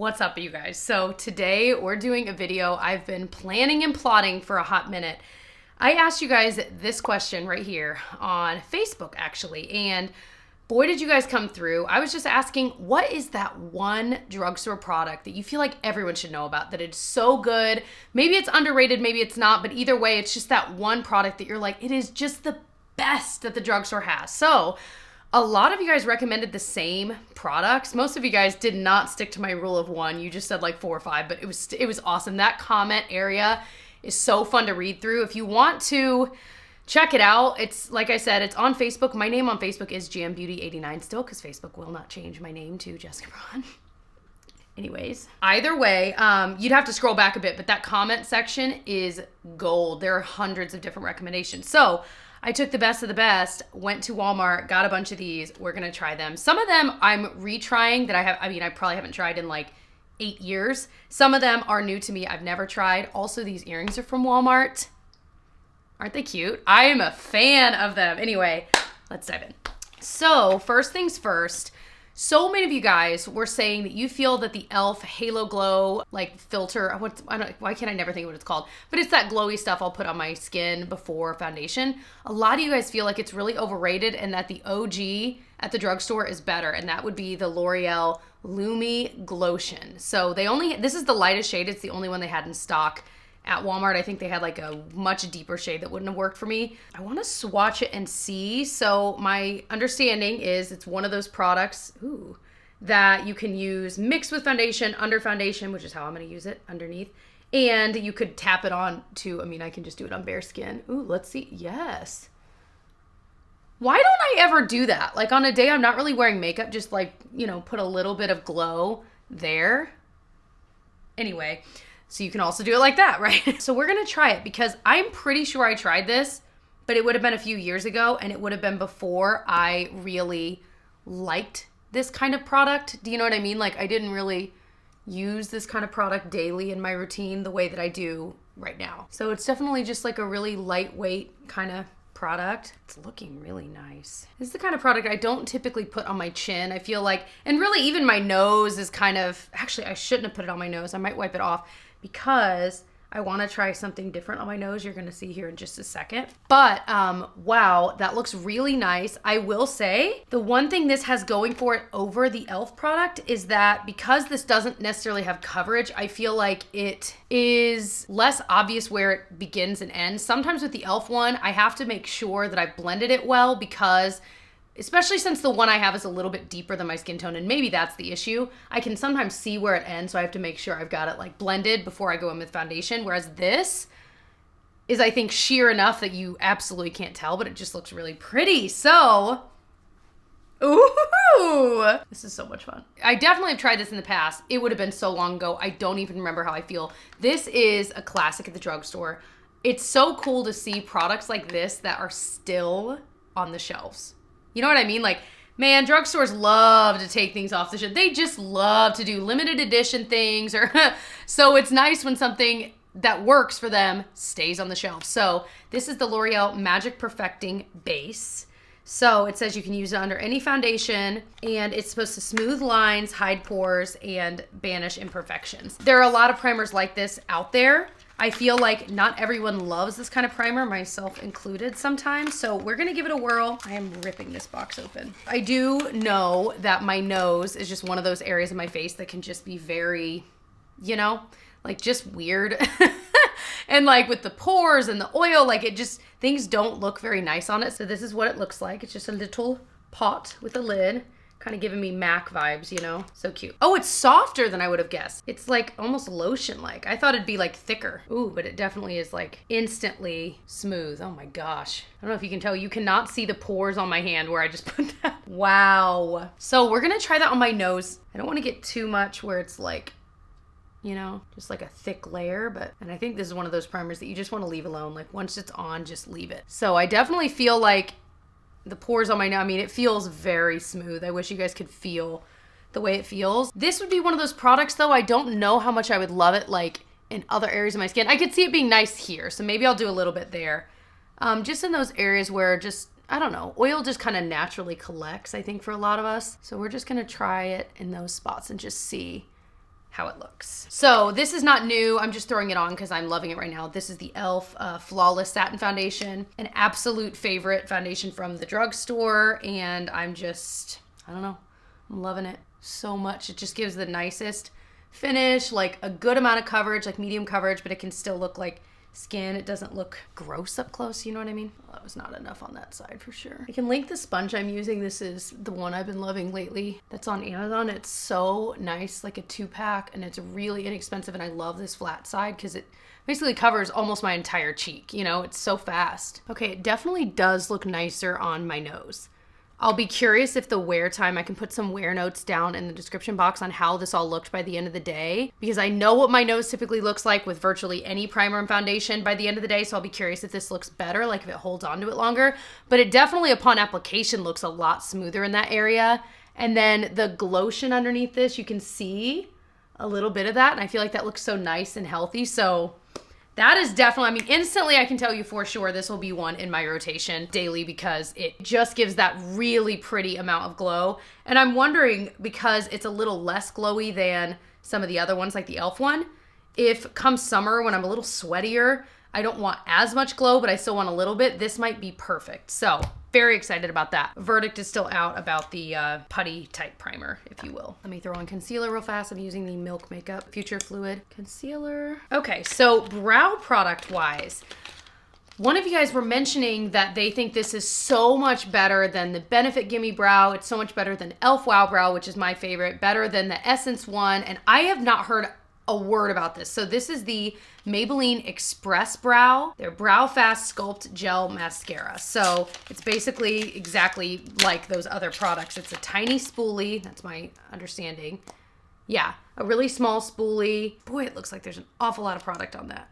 What's up, you guys? So today we're doing a video I've been planning and plotting for a hot minute. I asked you guys this question right here on Facebook, actually, and boy, did you guys come through. I was just asking, what is that one drugstore product that you feel like everyone should know about, that it's so good? Maybe it's underrated, maybe it's not, but either way, it's just that one product that you're like, it is just the best that the drugstore has. So a lot of you guys recommended the same products. Most of you guys did not stick to my rule of one. You just said like 4 or 5, but it was awesome. That comment area is so fun to read through. If you want to check it out, it's like I said, it's on Facebook. My name on Facebook is JamBeauty89 still, because Facebook will not change my name to Jessica Braun. Anyways, either way, you'd have to scroll back a bit, but that comment section is gold. There are hundreds of different recommendations. So I took the best of the best, went to Walmart, got a bunch of these. We're going to try them. Some of them I'm retrying that I probably haven't tried in like 8 years. Some of them are new to me. I've never tried. Also, these earrings are from Walmart. Aren't they cute? I am a fan of them. Anyway, let's dive in. So first things first, so many of you guys were saying that you feel that the e.l.f. Halo Glow like filter, why can't I never think of what it's called? But it's that glowy stuff I'll put on my skin before foundation. A lot of you guys feel like it's really overrated and that the OG at the drugstore is better, and that would be the L'Oreal Lumi Glotion. So this is the lightest shade. It's the only one they had in stock at Walmart. I think they had like a much deeper shade that wouldn't have worked for me. I want to swatch it and see. So my understanding is it's one of those products that you can use mixed with foundation, under foundation, which is how I'm going to use it, underneath. And you could tap it on to, I can just do it on bare skin. Ooh, let's see. Yes. Why don't I ever do that? Like on a day I'm not really wearing makeup, just like, put a little bit of glow there. Anyway, so you can also do it like that, right? So we're gonna try it because I'm pretty sure I tried this, but it would have been a few years ago and it would have been before I really liked this kind of product. Do you know what I mean? Like I didn't really use this kind of product daily in my routine the way that I do right now. So it's definitely just like a really lightweight kind of product. It's looking really nice. This is the kind of product I don't typically put on my chin. I feel like, and really even my nose is kind of, actually I shouldn't have put it on my nose. I might wipe it off because I want to try something different on my nose. You're going to see here in just a second. But wow, that looks really nice. I will say the one thing this has going for it over the e.l.f. product is that because this doesn't necessarily have coverage, I feel like it is less obvious where it begins and ends. Sometimes with the e.l.f. one, I have to make sure that I've blended it well because especially since the one I have is a little bit deeper than my skin tone, and maybe that's the issue. I can sometimes see where it ends, so I have to make sure I've got it like blended before I go in with foundation, whereas this is, I think, sheer enough that you absolutely can't tell, but it just looks really pretty. So, ooh, this is so much fun. I definitely have tried this in the past. It would have been so long ago. I don't even remember how I feel. This is a classic at the drugstore. It's so cool to see products like this that are still on the shelves. You know what I mean? Like, man, drugstores love to take things off the shelf. They just love to do limited edition things, or so it's nice when something that works for them stays on the shelf. So this is the L'Oreal Magic Perfecting Base. So it says you can use it under any foundation, and it's supposed to smooth lines, hide pores, and banish imperfections. There are a lot of primers like this out there. I feel like not everyone loves this kind of primer, myself included sometimes. So we're gonna give it a whirl. I am ripping this box open. I do know that my nose is just one of those areas of my face that can just be very, like just weird. And like with the pores and the oil, like it just, things don't look very nice on it. So this is what it looks like. It's just a little pot with a lid. Kind of giving me MAC vibes, So cute. Oh, it's softer than I would have guessed. It's like almost lotion-like. I thought it'd be like thicker. Ooh, but it definitely is like instantly smooth. Oh my gosh. I don't know if you can tell. You cannot see the pores on my hand where I just put that. Wow. So we're gonna try that on my nose. I don't want to get too much where it's like, just like a thick layer, and I think this is one of those primers that you just want to leave alone. Like once it's on, just leave it. So I definitely feel like the pores on my nose, it feels very smooth. I wish you guys could feel the way it feels. This would be one of those products though, I don't know how much I would love it like in other areas of my skin. I could see it being nice here, so maybe I'll do a little bit there. Just in those areas where just, I don't know, oil just kind of naturally collects, I think, for a lot of us. So we're just gonna try it in those spots and just see how it looks. So this is not new. I'm just throwing it on because I'm loving it right now. This is the e.l.f. Flawless Satin Foundation, an absolute favorite foundation from the drugstore. And I don't know, I'm loving it so much. It just gives the nicest finish, like a good amount of coverage, like medium coverage, but it can still look like skin. It doesn't look gross up close, you know what I mean? Well, that was not enough on that side for sure. I can link the sponge I'm using. This is the one I've been loving lately. That's on Amazon. It's so nice, like a 2-pack, and it's really inexpensive, and I love this flat side because it basically covers almost my entire cheek, you know? It's so fast. Okay, it definitely does look nicer on my nose. I'll be curious if the wear time, I can put some wear notes down in the description box on how this all looked by the end of the day, because I know what my nose typically looks like with virtually any primer and foundation by the end of the day. So I'll be curious if this looks better, like if it holds on to it longer. But it definitely upon application looks a lot smoother in that area. And then the glotion underneath this, you can see a little bit of that. And I feel like that looks so nice and healthy. So that is definitely, I mean, instantly I can tell you for sure this will be one in my rotation daily because it just gives that really pretty amount of glow. And I'm wondering, because it's a little less glowy than some of the other ones, like the e.l.f. one, if come summer when I'm a little sweatier, I don't want as much glow, but I still want a little bit, this might be perfect. So very excited about that. Verdict is still out about the putty type primer, if you will. Let me throw on concealer real fast. I'm using the Milk Makeup Future Fluid Concealer. Okay, so brow product wise, one of you guys were mentioning that they think this is so much better than the Benefit Gimme Brow. It's so much better than e.l.f. Wow Brow, which is my favorite, better than the Essence one. And I have not heard a word about this. So this is the Maybelline Express Brow, their Brow Fast Sculpt Gel Mascara. So it's basically exactly like those other products. It's a tiny spoolie, that's my understanding. Yeah, a really small spoolie. Boy, it looks like there's an awful lot of product on that.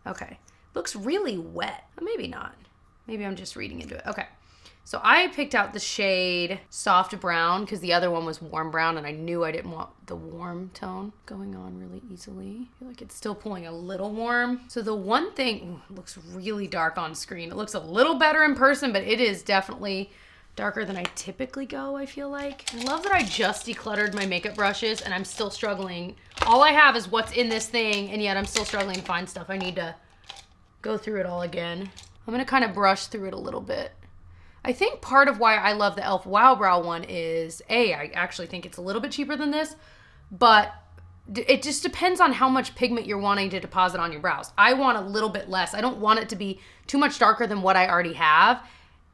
Okay, looks really wet. Maybe not. Maybe I'm just reading into it. Okay. So I picked out the shade Soft Brown because the other one was Warm Brown, and I knew I didn't want the warm tone going on really easily. I feel like it's still pulling a little warm. So the one thing, looks really dark on screen. It looks a little better in person, but it is definitely darker than I typically go, I feel like. I love that I just decluttered my makeup brushes and I'm still struggling. All I have is what's in this thing, and yet I'm still struggling to find stuff. I need to go through it all again. I'm gonna kind of brush through it a little bit. I think part of why I love the e.l.f. Wow Brow one is, I actually think it's a little bit cheaper than this, but it just depends on how much pigment you're wanting to deposit on your brows. I want a little bit less. I don't want it to be too much darker than what I already have.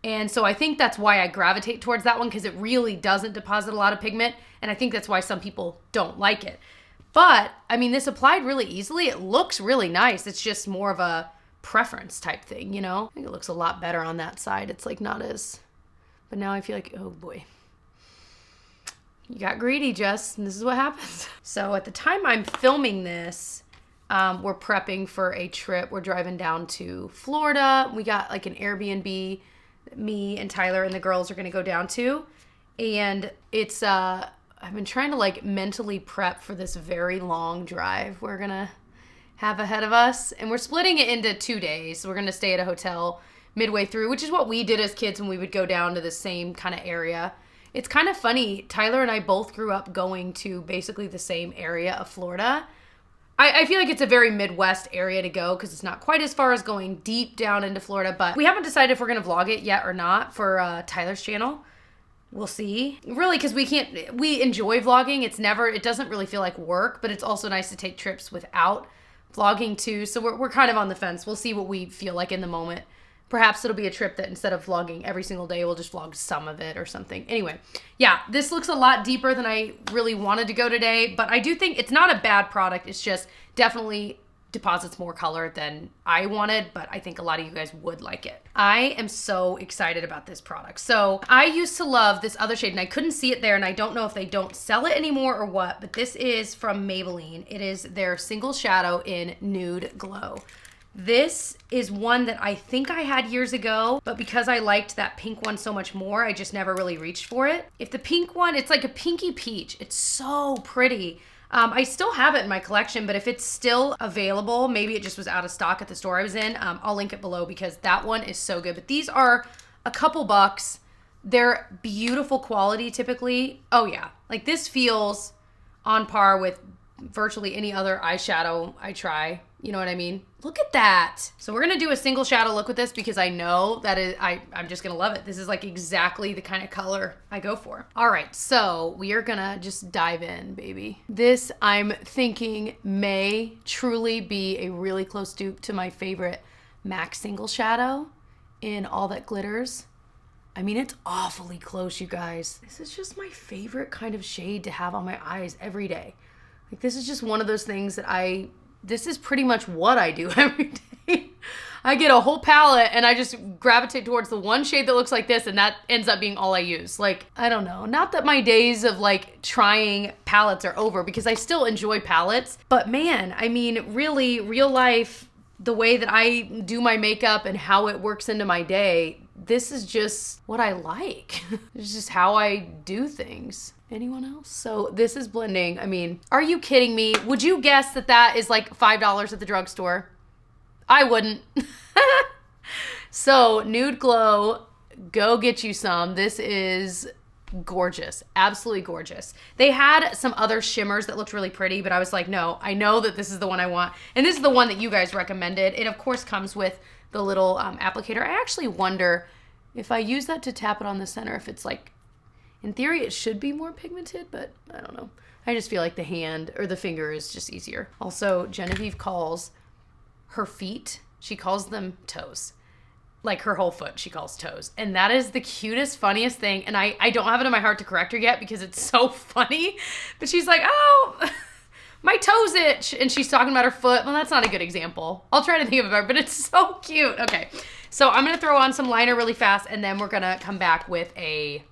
And so I think that's why I gravitate towards that one, because it really doesn't deposit a lot of pigment. And I think that's why some people don't like it. But, I mean, this applied really easily. It looks really nice. It's just more of a preference type thing, you know? I think it looks a lot better on that side. It's like not as, but now I feel like, oh boy. You got greedy, Jess, and this is what happens. So at the time I'm filming this, we're prepping for a trip. We're driving down to Florida. We got like an Airbnb, me and Tyler and the girls are gonna go down to. And it's, I've been trying to like mentally prep for this very long drive we're gonna have ahead of us, and we're splitting it into 2 days. We're gonna stay at a hotel midway through, which is what we did as kids when we would go down to the same kind of area. It's kind of funny, Tyler and I both grew up going to basically the same area of Florida. I feel like it's a very Midwest area to go because it's not quite as far as going deep down into Florida, but we haven't decided if we're gonna vlog it yet or not for Tyler's channel. We'll see. Really, because we enjoy vlogging. It doesn't really feel like work, but it's also nice to take trips without vlogging too, so we're kind of on the fence. We'll see what we feel like in the moment. Perhaps it'll be a trip that instead of vlogging every single day, we'll just vlog some of it or something. Anyway, yeah, this looks a lot deeper than I really wanted to go today, but I do think it's not a bad product. It's just definitely deposits more color than I wanted, but I think a lot of you guys would like it. I am so excited about this product. So I used to love this other shade and I couldn't see it there, and I don't know if they don't sell it anymore or what, but this is from Maybelline. It is their single shadow in Nude Glow. This is one that I think I had years ago, but because I liked that pink one so much more, I just never really reached for it. If the pink one, it's like a pinky peach. It's so pretty. I still have it in my collection, but if it's still available, maybe it just was out of stock at the store I was in, I'll link it below because that one is so good. But these are a couple bucks. They're beautiful quality typically. Oh yeah, like this feels on par with virtually any other eyeshadow I try. You know what I mean? Look at that. So we're gonna do a single shadow look with this because I know that I'm just gonna love it. This is like exactly the kind of color I go for. All right, so we are gonna just dive in, baby. This, I'm thinking, may truly be a really close dupe to my favorite MAC single shadow in All That Glitters. I mean, it's awfully close, you guys. This is just my favorite kind of shade to have on my eyes every day. Like, this is just one of those things that this is pretty much what I do every day. I get a whole palette and I just gravitate towards the one shade that looks like this, and that ends up being all I use. Like, I don't know. Not that my days of like trying palettes are over, because I still enjoy palettes, but man, I mean, really, real life, the way that I do my makeup and how it works into my day, this is just what I like. It's just how I do things. Anyone else? So this is blending. I mean, are you kidding me? Would you guess that that is like $5 at the drugstore? I wouldn't. So Nude Glow, go get you some. This is gorgeous. Absolutely gorgeous. They had some other shimmers that looked really pretty, but I was like, no, I know that this is the one I want. And this is the one that you guys recommended. It of course comes with the little applicator. I actually wonder if I use that to tap it on the center, if it's like, in theory it should be more pigmented, but I don't know. I just feel like the hand or the finger is just easier. Also, Genevieve calls her feet, she calls them toes. Like her whole foot, she calls toes. And that is the cutest, funniest thing. And I don't have it in my heart to correct her yet because it's so funny. But she's like, oh, my toes itch. And she's talking about her foot. Well, that's not a good example. I'll try to think of it better, but it's so cute. Okay, so I'm gonna throw on some liner really fast, and then we're gonna come back with a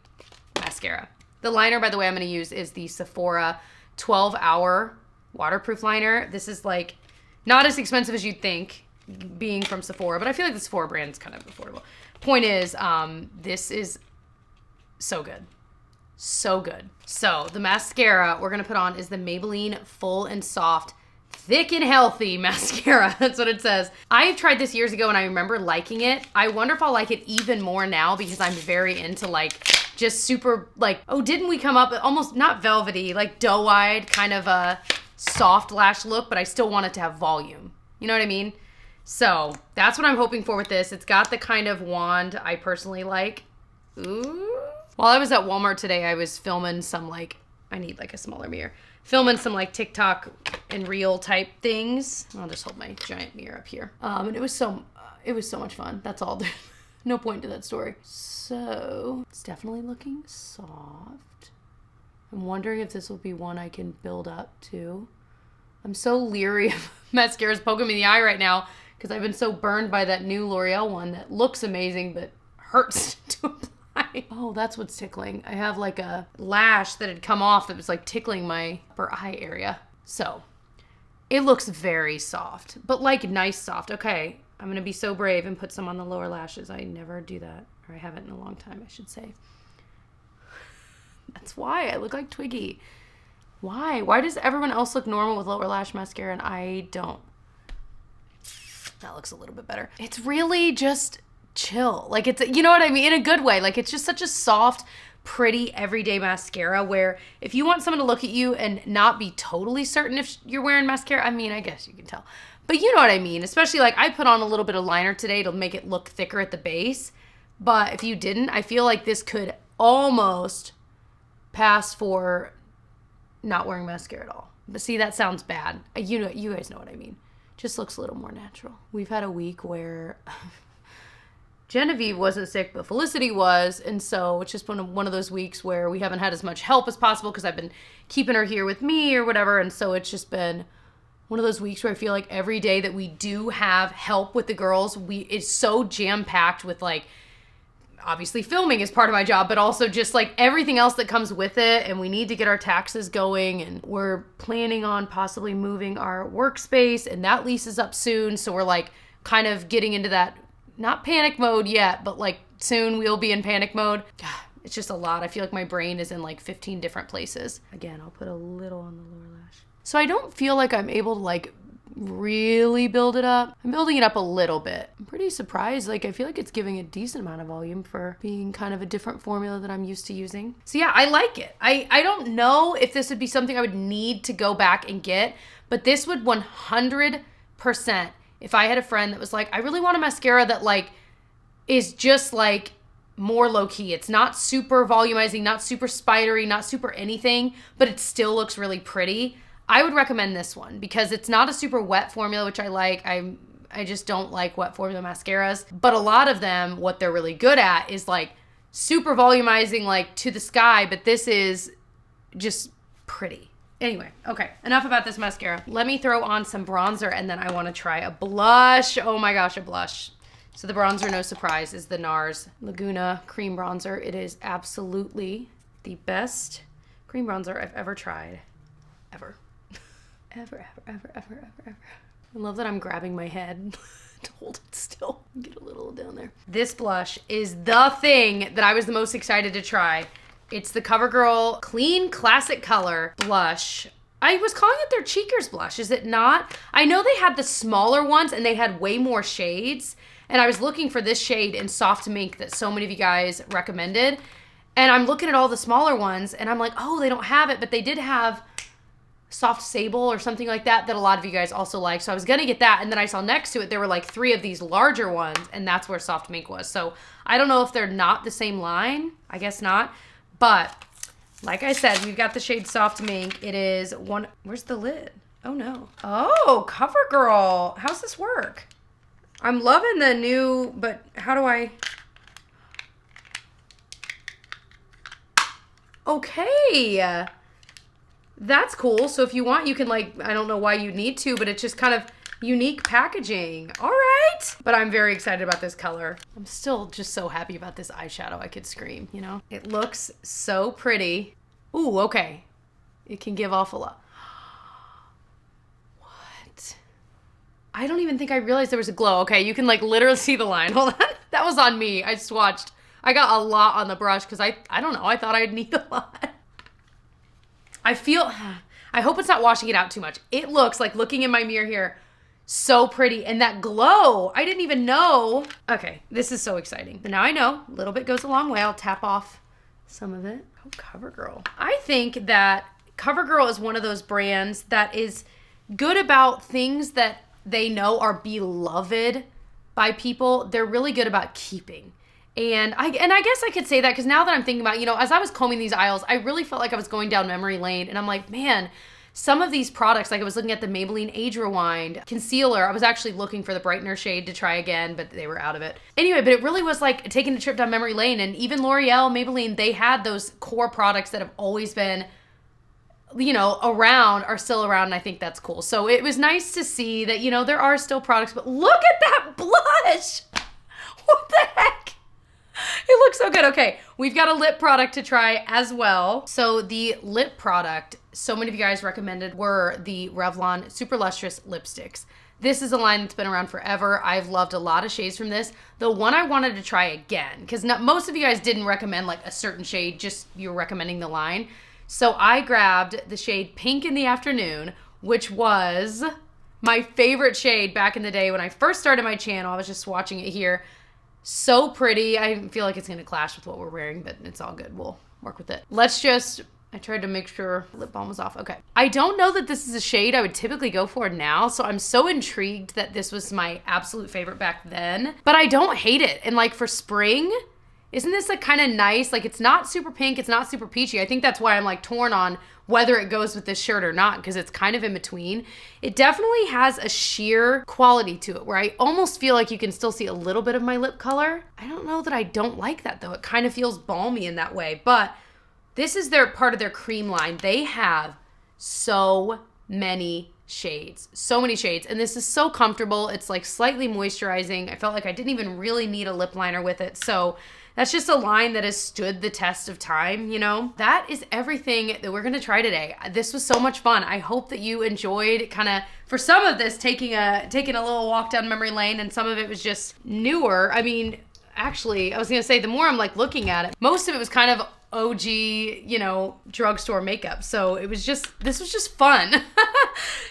mascara. The liner, by the way, I'm gonna use is the Sephora 12-hour waterproof liner. This is like not as expensive as you'd think, being from Sephora, but I feel like the Sephora brand is kind of affordable. Point is, this is so good. So good. So the mascara we're gonna put on is the Maybelline Full and Soft Thick and Healthy Mascara. That's what it says. I tried this years ago and I remember liking it. I wonder if I'll like it even more now because I'm very into like just super like, oh, didn't we come up with almost not velvety, like doe-eyed kind of a soft lash look, but I still want it to have volume. You know what I mean? So that's what I'm hoping for with this. It's got the kind of wand I personally like. Ooh. While I was at Walmart today, I was filming some like, I need like a smaller mirror. Filming some like TikTok and reel type things. I'll just hold my giant mirror up here. And it was so much fun. That's all. No point to that story. So it's definitely looking soft. I'm wondering if this will be one I can build up to. I'm so leery of mascaras poking me in the eye right now because I've been so burned by that new L'Oreal one that looks amazing but hurts to apply. Oh, that's what's tickling. I have like a lash that had come off that was like tickling my upper eye area. So it looks very soft, but like nice soft. Okay, I'm gonna be so brave and put some on the lower lashes. I never do that, or I haven't in a long time, I should say. That's why I look like Twiggy. Why? Why does everyone else look normal with lower lash mascara and I don't? That looks a little bit better. It's really just chill. Like it's, you know what I mean? In a good way. Like it's just such a soft, pretty everyday mascara where if you want someone to look at you and not be totally certain if you're wearing mascara, I mean, I guess you can tell. But you know what I mean? Especially like I put on a little bit of liner today to make it look thicker at the base. But if you didn't, I feel like this could almost pass for not wearing mascara at all. But see, that sounds bad. You know, you guys know what I mean. Just looks a little more natural. We've had a week where Genevieve wasn't sick, but Felicity was. And so it's just one of those weeks where we haven't had as much help as possible because I've been keeping her here with me or whatever. And so it's just been one of those weeks where I feel like every day that we do have help with the girls, it's so jam-packed with like, obviously filming is part of my job, but also just like everything else that comes with it. And we need to get our taxes going, and we're planning on possibly moving our workspace, and that lease is up soon. So we're like kind of getting into that, not panic mode yet, but like soon we'll be in panic mode. It's just a lot. I feel like my brain is in like 15 different places. Again, I'll put a little on the lower lash. So I don't feel like I'm able to like really build it up. I'm building it up a little bit. I'm pretty surprised. Like, I feel like it's giving a decent amount of volume for being kind of a different formula that I'm used to using. So yeah, I like it. I don't know if this would be something I would need to go back and get, but this would 100%, if I had a friend that was like, I really want a mascara that like is just like more low-key. It's not super volumizing, not super spidery, not super anything, but it still looks really pretty. I would recommend this one because it's not a super wet formula, which I like. I just don't like wet formula mascaras. But a lot of them, what they're really good at is like super volumizing, like to the sky, but this is just pretty. Anyway, okay, enough about this mascara. Let me throw on some bronzer and then I want to try a blush. Oh my gosh, a blush. So the bronzer, no surprise, is the NARS Laguna Cream Bronzer. It is absolutely the best cream bronzer I've ever tried. Ever. Ever. I love that I'm grabbing my head to hold it still. Get a little down there. This blush is the thing that I was the most excited to try. It's the CoverGirl Clean Classic Color blush. I was calling it their Cheekers blush, is it not? I know they had the smaller ones and they had way more shades. And I was looking for this shade in Soft Mink that so many of you guys recommended. And I'm looking at all the smaller ones and I'm like, oh, they don't have it, but they did have Soft Sable or something like that a lot of you guys also like. So I was gonna get that, and then I saw next to it there were like 3 of these larger ones, and that's where Soft Mink was. So I don't know if they're not the same line. I guess not. But like I said, we've got the shade Soft Mink. It is one. Where's the lid? Oh no. Oh, CoverGirl. How's this work? I'm loving the new, but how do I? Okay. That's cool. So if you want, you can like, I don't know why you need to, but it's just kind of unique packaging. All right. But I'm very excited about this color. I'm still just so happy about this eyeshadow. I could scream, you know? It looks so pretty. Ooh, okay. It can give off a lot. I don't even think I realized there was a glow. Okay, you can like literally see the line. Hold on. That was on me. I swatched. I got a lot on the brush because I don't know. I thought I'd need a lot. I hope it's not washing it out too much. It looks like, looking in my mirror here, so pretty. And that glow, I didn't even know. Okay, this is so exciting. But now I know. A little bit goes a long way. I'll tap off some of it. Oh, CoverGirl. I think that CoverGirl is one of those brands that is good about things that they know are beloved by people. They're really good about keeping. And I guess I could say that because now that I'm thinking about, you know, as I was combing these aisles, I really felt like I was going down memory lane. And I'm like, man, some of these products, like I was looking at the Maybelline Age Rewind concealer. I was actually looking for the brightener shade to try again, but they were out of it. Anyway, but it really was like taking a trip down memory lane. And even L'Oreal, Maybelline, they had those core products that have always been, you know, around, are still around, and I think that's cool. So it was nice to see that, you know, there are still products, but look at that blush! What the heck? It looks so good. Okay, we've got a lip product to try as well. So the lip product, so many of you guys recommended, were the Revlon Super Lustrous lipsticks. This is a line that's been around forever. I've loved a lot of shades from this. The one I wanted to try again, because most of you guys didn't recommend like a certain shade, just you were recommending the line. So I grabbed the shade Pink in the Afternoon, which was my favorite shade back in the day when I first started my channel. I was just swatching it here. So pretty. I feel like it's going to clash with what we're wearing, but it's all good. We'll work with it. I tried to make sure lip balm was off. Okay. I don't know that this is a shade I would typically go for now, so I'm so intrigued that this was my absolute favorite back then. But I don't hate it. And like for spring, isn't this like kind of nice? Like it's not super pink, it's not super peachy. I think that's why I'm like torn on whether it goes with this shirt or not, because it's kind of in between. It definitely has a sheer quality to it where I almost feel like you can still see a little bit of my lip color. I don't know that I don't like that though. It kind of feels balmy in that way, but this is their part of their cream line. They have so many shades, and this is so comfortable. It's like slightly moisturizing. I felt like I didn't even really need a lip liner with it. So that's just a line that has stood the test of time, you know? That is everything that we're gonna try today. This was so much fun. I hope that you enjoyed kind of, for some of this, taking a little walk down memory lane, and some of it was just newer. I mean, actually, I was gonna say, the more I'm like looking at it, most of it was kind of OG, you know, drugstore makeup. So this was just fun.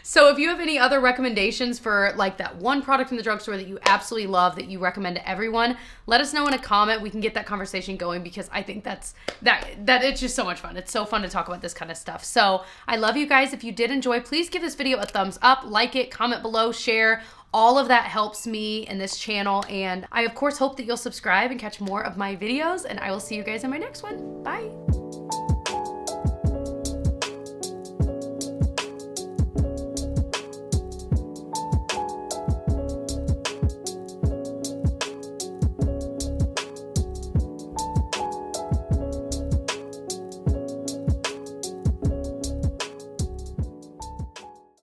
So So if you have any other recommendations for like that one product in the drugstore that you absolutely love that you recommend to everyone, let us know in a comment. We can get that conversation going because I think that it's just so much fun. It's so fun to talk about this kind of stuff. So I love you guys. If you did enjoy, please give this video a thumbs up, like it, comment below, share. All of that helps me in this channel. And I of course hope that you'll subscribe and catch more of my videos, and I will see you guys in my next one. Bye.